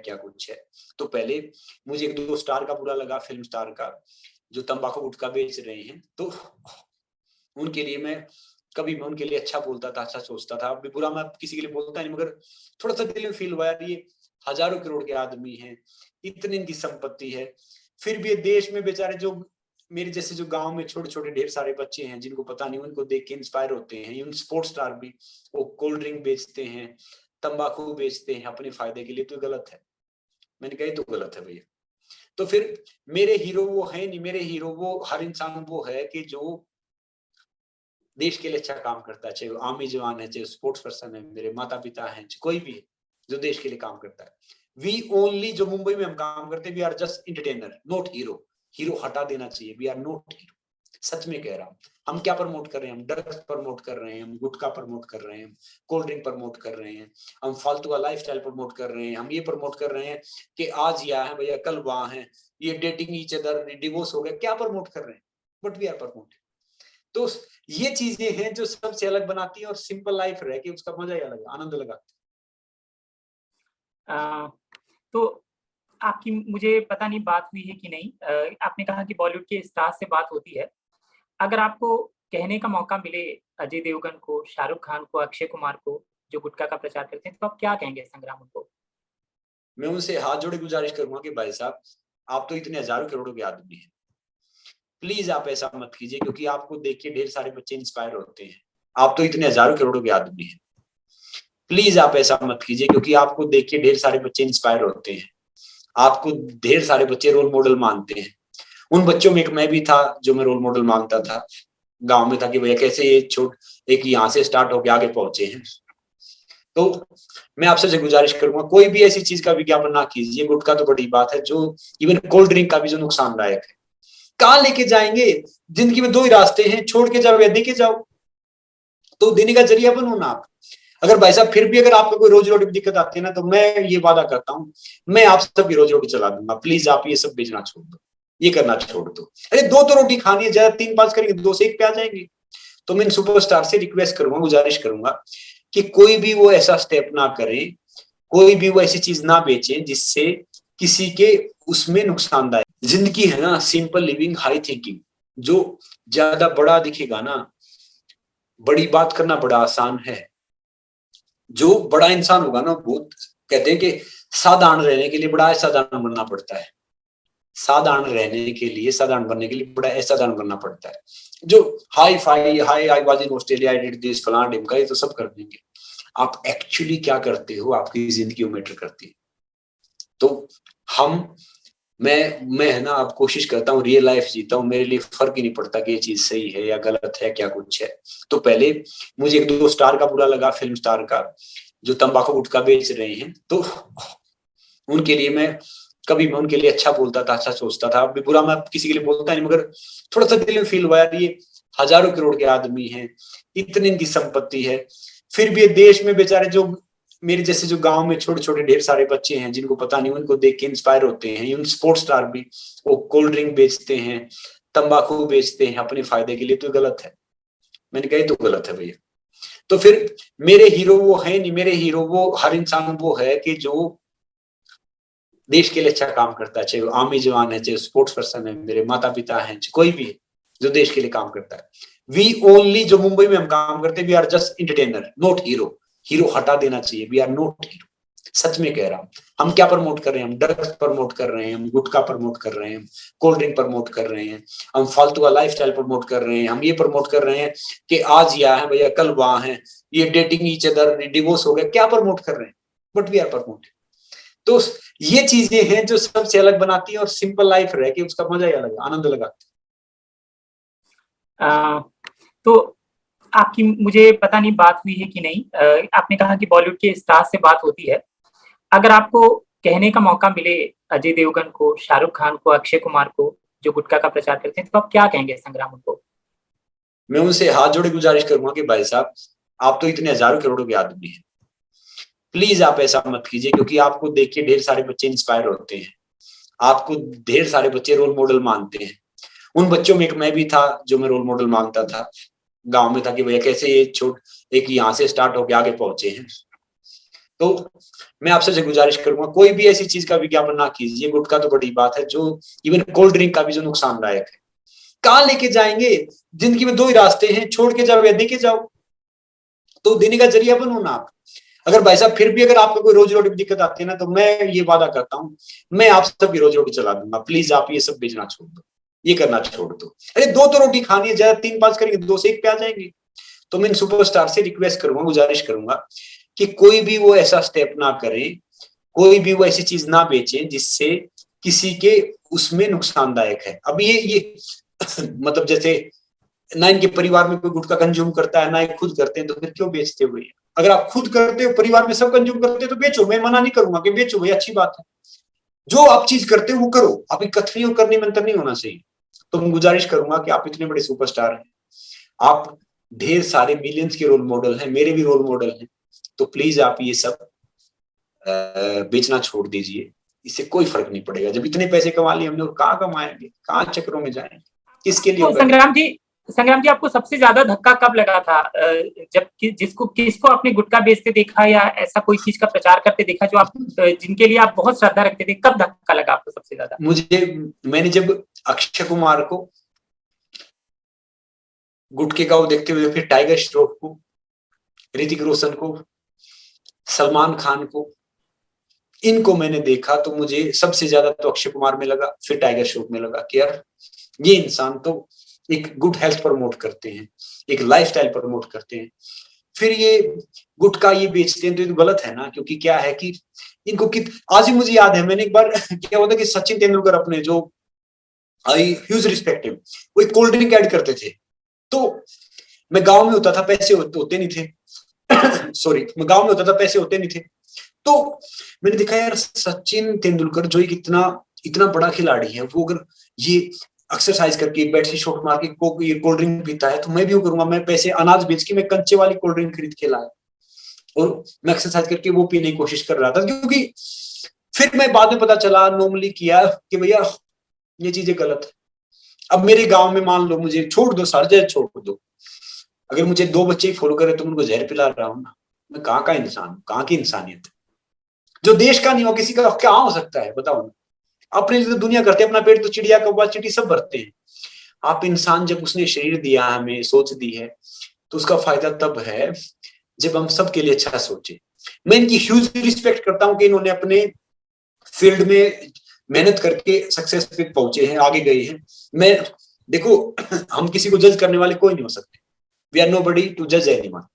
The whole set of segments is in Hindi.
क्या कुछ है। तो पहले मुझे एक दो स्टार का बुरा लगा, फिल्म स्टार का, जो तंबाकू गुटखा बेच रहे हैं। तो उनके लिए मैं उनके लिए अच्छा बोलता था, अच्छा सोचता था। अब भी बुरा मैं किसी के लिए बोलता नहीं, मगर थोड़ा सा दिल में फील हुआ यार, ये हजारों करोड़ के आदमी हैं, इतनी इनकी संपत्ति है, फिर भी ये देश में बेचारे जो मेरे जैसे जो गांव में छोटे छोटे ढेर सारे बच्चे हैं जिनको पता नहीं, उनको देख के इंस्पायर होते हैं। इवन स्पोर्ट्स स्टार भी वो कोल्ड ड्रिंक बेचते हैं, तंबाकू बेचते हैं अपने फायदे के लिए, तो गलत है। मैंने कहा तो गलत है भैया। तो फिर मेरे हीरो वो है नहीं, मेरे हीरो वो हर इंसान वो है कि जो देश के लिए अच्छा काम करता है, चाहे वो आर्मी जवान है, चाहे स्पोर्ट्स पर्सन है, मेरे माता पिता हैं, कोई भी है जो देश के लिए काम करता है। वी ओनली, जो मुंबई में हम काम करते हैं, we are just entertainer, not hero. Hero हटा देना चाहिए, वी आर नॉट हीरो। सच में कह रहा हूं। हम क्या प्रमोट कर रहे हैं? हम ड्रग्स प्रमोट कर रहे हैं, हम गुटखा प्रमोट कर रहे हैं, हम कोल्ड ड्रिंक प्रमोट कर रहे हैं, हम फालतू का लाइफस्टाइल प्रमोट कर रहे हैं, हम ये प्रमोट कर रहे हैं कि आज यहाँ है भैया, कल वहां है, ये डेटिंग ईच अदर, डिवोर्स हो गया, क्या प्रमोट कर रहे हैं? But we are promote. तो ये चीजें हैं जो सबसे अलग बनाती है, और सिंपल लाइफ रह के उसका मजा ही अलग है, आनंद लगा। तो आपकी, मुझे पता नहीं बात हुई है कि नहीं, आपने कहा कि बॉलीवुड के स्टार से बात होती है। अगर आपको कहने का मौका मिले अजय देवगन को, शाहरुख खान को, अक्षय कुमार को, जो गुटखा का प्रचार करते हैं, तो आप क्या कहेंगे संग्राम उनको? मैं उनसे हाथ जोड़े गुजारिश करूंगा कि भाई साहब, आप तो इतने हजारों करोड़ों के आदमी हैं, प्लीज आप ऐसा मत कीजिए, क्योंकि आपको देख के ढेर सारे बच्चे इंस्पायर होते हैं। आप तो इतने हजारों करोड़ों के आदमी हैं, प्लीज आप ऐसा मत कीजिए, क्योंकि आपको देख के ढेर सारे बच्चे इंस्पायर होते हैं। आपको ढेर सारे बच्चे रोल मॉडल मानते हैं। उन बच्चों में एक मैं भी था, जो मैं रोल मॉडल मानता था गांव में था, कि भैया कैसे ये एक यहाँ से स्टार्ट होके आगे पहुंचे हैं। तो मैं आपसे गुजारिश करूंगा, कोई भी ऐसी चीज का विज्ञापन ना कीजिए। गुटखा तो बड़ी बात है, जो इवन कोल्ड ड्रिंक का भी जो नुकसानदायक है, कहाँ लेके जाएंगे? जिंदगी में दो ही रास्ते हैं, छोड़ के जाओ या दे के जाओ। तो देने का जरिया बनो ना आप। अगर भाई साहब फिर भी अगर आपको कोई रोजी रोटी की दिक्कत आती है ना, तो मैं ये वादा करता हूँ, मैं आप सबकी रोजी रोटी चला दूंगा। प्लीज आप ये सब बेचना छोड़ दो, ये करना छोड़ दो। अरे दो तो रोटी खानी है, ज्यादा 3-5 करेंगे, 2 से 1 पे आ जाएंगे। तो मैं सुपरस्टार से रिक्वेस्ट करूंगा, गुजारिश करूंगा कि कोई भी वो ऐसा स्टेप ना करे, कोई भी वो ऐसी चीज ना बेचे जिससे किसी के उसमें नुकसानदायक। जिंदगी है ना, सिंपल लिविंग, हाई थिंकिंग। जो ज्यादा बड़ा दिखेगा ना, बड़ी बात करना बड़ा आसान है। जो बड़ा इंसान होगा ना, वो कहते हैं कि साधारण रहने के लिए बड़ा असाधारण बनना पड़ता है। साधारण रहने के लिए, साधारण बनने के लिए बड़ा असाधारण बनना पड़ता है। जो hi fi, high I was in Australia, I did this, फलाना ढिमका, ये तो सब कर देंगे। आप एक्चुअली क्या करते हो, आपकी जिंदगी में मैटर करती है। तो मैं है ना, अब कोशिश करता हूँ, रियल लाइफ जीता हूँ। मेरे लिए फर्क ही नहीं पड़ता कि ये चीज सही है या गलत है, क्या कुछ है। तो पहले मुझे एक दो स्टार का बुरा लगा, फिल्म स्टार का, जो तंबाकू गुटखा बेच रहे हैं। तो उनके लिए मैं उनके लिए अच्छा बोलता था, अच्छा सोचता था। अब भी बुरा मैं किसी के लिए बोलता नहीं, मगर थोड़ा सा दिल में फील हुआ यार, ये हजारों करोड़ के आदमी हैं, इतनी इनकी संपत्ति है, फिर भी ये देश में बेचारे जो मेरे जैसे जो गांव में छोटे छोटे ढेर सारे बच्चे हैं जिनको पता नहीं, उनको देख के इंस्पायर होते हैं। इन स्पोर्ट्स स्टार भी वो कोल्ड ड्रिंक बेचते हैं, तंबाकू बेचते हैं अपने फायदे के लिए, तो गलत है। मैंने कहा तो गलत है भैया। तो फिर मेरे हीरो वो है नहीं, मेरे हीरो वो हर इंसान वो है कि जो देश के लिए अच्छा काम करता है, चाहे वो आर्मी जवान है, चाहे स्पोर्ट्स पर्सन है, मेरे माता पिता हैं, कोई भी है जो देश के लिए काम करता है। वी ओनली, जो मुंबई में हम काम करते हैं, we are just entertainer, not hero. Hero हटा देना चाहिए, वी आर नॉट हीरो। सच में कह रहा हूं। हम क्या प्रमोट कर रहे हैं? हम ड्रग्स प्रमोट कर रहे हैं, हम गुटखा प्रमोट कर रहे हैं, हम कोल्ड ड्रिंक प्रमोट कर रहे हैं, हम फालतू का लाइफस्टाइल प्रमोट कर रहे हैं, हम ये प्रमोट कर रहे हैं कि आज यहाँ है भैया, कल वहां है, ये डेटिंग ईच अदर, डिवोर्स हो गया, क्या प्रमोट कर रहे हैं? But we are promote. तो ये चीजें हैं जो सबसे अलग बनाती है, और सिंपल लाइफ रह के उसका मजा ही अलग है, आनंद लगा। तो आपकी, मुझे पता नहीं बात हुई है कि नहीं, आपने कहा कि बॉलीवुड के स्टार से बात होती है। अगर आपको कहने का मौका मिले अजय देवगन को, शाहरुख खान को, अक्षय कुमार को, जो गुटखा का प्रचार करते हैं, तो आप क्या कहेंगे संग्राम उनको? मैं उनसे हाथ जोड़े गुजारिश करूंगा कि भाई साहब, आप तो इतने हजारों करोड़ों के आदमी हैं, प्लीज आप ऐसा मत कीजिए, क्योंकि आपको देख के ढेर सारे बच्चे इंस्पायर होते हैं। आपको ढेर सारे बच्चे रोल मॉडल मानते हैं। उन बच्चों में एक मैं भी था, जो मैं रोल मॉडल मानता था गांव में था, कि भैया कैसे ये एक यहाँ से स्टार्ट होके आगे पहुंचे हैं। तो मैं आपसे गुजारिश करूंगा कोई भी ऐसी चीज का विज्ञापन ना कीजिए। गुटखा तो बड़ी बात है, जो इवन कोल्ड ड्रिंक का भी जो नुकसानदायक है। कहाँ लेके जाएंगे? जिंदगी में दो ही रास्ते हैं, छोड़ के जाओ या दे के जाओ। तो देने का जरिया बनो ना आप। अगर भाई साहब फिर भी अगर आपको कोई रोजी रोटी की दिक्कत आती है ना, तो मैं ये वादा करता हूँ, मैं आप सबकी रोजी रोटी चला दूंगा। प्लीज आप ये सब बेचना छोड़ दो, ये करना छोड़ दो। अरे दो तो रोटी खानी है, ज्यादा 3-5 करेंगे, 2 से 1 पे आ जाएंगे। तो मैं सुपरस्टार से रिक्वेस्ट करूंगा, गुजारिश करूंगा कि कोई भी वो ऐसा स्टेप ना करे, कोई भी वो ऐसी चीज ना बेचे जिससे किसी के उसमें नुकसानदायक है। अब ये मतलब जैसे ना इनके परिवार में कोई गुटखा कंज्यूम करता है, ना ये खुद करते हैं, तो फिर क्यों बेचते हो भैया? अगर आप खुद करते हो, परिवार में सब कंज्यूम करते हो, तो बेचो। मैं मना नहीं करूंगा कि बेचो भैया, अच्छी बात है। जो आप चीज करते हो वो करो, आप कथनी करने में अंतर नहीं होना चाहिए। तो मैं गुजारिश करूंगा कि आप इतने बड़े सुपरस्टार हैं, आप ढेर सारे मिलियंस के रोल मॉडल हैं, मेरे भी रोल मॉडल हैं। तो प्लीज आप ये सब बेचना छोड़ दीजिए। इससे कोई फर्क नहीं पड़ेगा। जब इतने पैसे कमा लिए हमने, और कहाँ कमाएंगे, कहाँ चक्रों में जाएंगे, किसके लिए? तो संग्राम जी आपको सबसे ज्यादा धक्का कब लगा था? जब किसको आपने गुटखा बेचते देखा, या ऐसा कोई चीज का प्रचार करते देखा जो आप जिनके लिए आप बहुत श्रद्धा रखते थे? कब धक्का लगा आपको सबसे ज्यादा? मैंने जब अक्षय कुमार को गुटखे का वो देखते हुए, फिर टाइगर श्रॉफ को, ऋतिक रोशन को, सलमान खान को, इनको मैंने देखा, तो मुझे सबसे ज्यादा तो अक्षय कुमार में लगा, फिर टाइगर श्रॉफ में लगा कि यार ये इंसान तो एक गुड हेल्थ प्रमोट करते हैं, एक लाइफस्टाइल प्रमोट करते हैं, फिर ये गुटखा ये बेचते हैं, तो ये तो गलत है ना। क्योंकि क्या है कि इनको आज ही मुझे याद है, मैंने एक बार क्या होता कि सचिन तेंदुलकर अपने जो आई ह्यूज रिस्पेक्टिव, वो एक कोल्ड ड्रिंक ऐड करते थे। तो मैं गांव में होता था, पैसे होते नहीं थे सॉरी, मैं गांव में होता था, पैसे होते नहीं थे। तो मैंने देखा यार, सचिन तेंदुलकर जो एक इतना बड़ा खिलाड़ी है, वो अगर ये एक्सरसाइज करके बैटरी शॉट मार के ये कोल्ड ड्रिंक पीता है, तो मैं भी वो करूंगा। मैं पैसे अनाज बेच के मैं कंचे वाली कोल्ड ड्रिंक खरीद के लाया, और मैं एक्सरसाइज करके वो पीने की कोशिश कर रहा था। क्योंकि फिर मैं बाद में पता चला, नॉर्मली किया कि भैया ये चीजें गलत है। अब मेरे गांव में मान लो मुझे छोड़ दो, सर्जरी छोड़ दो, अगर मुझे 2 बच्चे ही फॉलो करे तो उनको जहर पिला रहा हूं ना, मैं कहाँ का इंसान हूं, कहाँ की इंसानियत है? जो देश का नहीं हो, किसी का क्या हो सकता है बताओ ना? अपने लिए तो दुनिया करते, अपना पेट तो चिड़िया कौवा चींटी सब भरते हैं। आप इंसान, जब उसने शरीर दिया हमें, सोच दी है, तो उसका फायदा तब है जब हम सबके लिए अच्छा सोचे। मैं इनकी ह्यूज रिस्पेक्ट करता हूं कि इन्होंने अपने फील्ड में मेहनत करके सक्सेस पे पहुंचे हैं, आगे गए हैं। मैं देखो हम किसी को जज करने वाले कोई नहीं हो सकते, वी आर नोबडी टू जज एनीवन,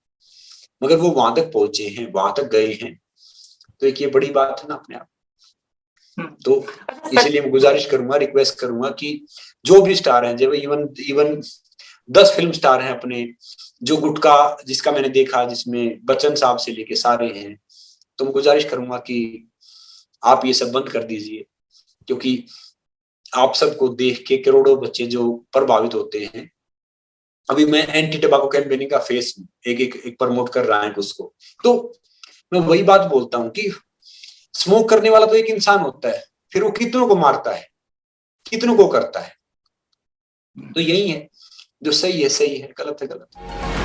मगर वो वहां तक पहुंचे हैं, वहां तक गए हैं, तो एक ये बड़ी बात है ना अपने आप। तो इसलिए मैं गुजारिश करूंगा, रिक्वेस्ट करूंगा कि जो भी स्टार हैं, जब इवन 10 फिल्म स्टार हैं अपने, जो गुटखा जिसका मैंने देखा, जिसमें बच्चन साहब से लेके सारे हैं, तो मैं गुजारिश करूंगा कि आप ये सब बंद कर दीजिए। क्योंकि आप सबको देख के करोड़ों बच्चे जो प्रभावित होते हैं। अभी मैं एंटी टबाको कैंपेनिंग का फेस एक प्रमोट कर रहा है उसको, तो मैं वही बात बोलता हूँ कि स्मोक करने वाला तो एक इंसान होता है, फिर वो कितनों को मारता है, कितनों को करता है। तो यही है, जो सही है सही है, गलत है गलत है।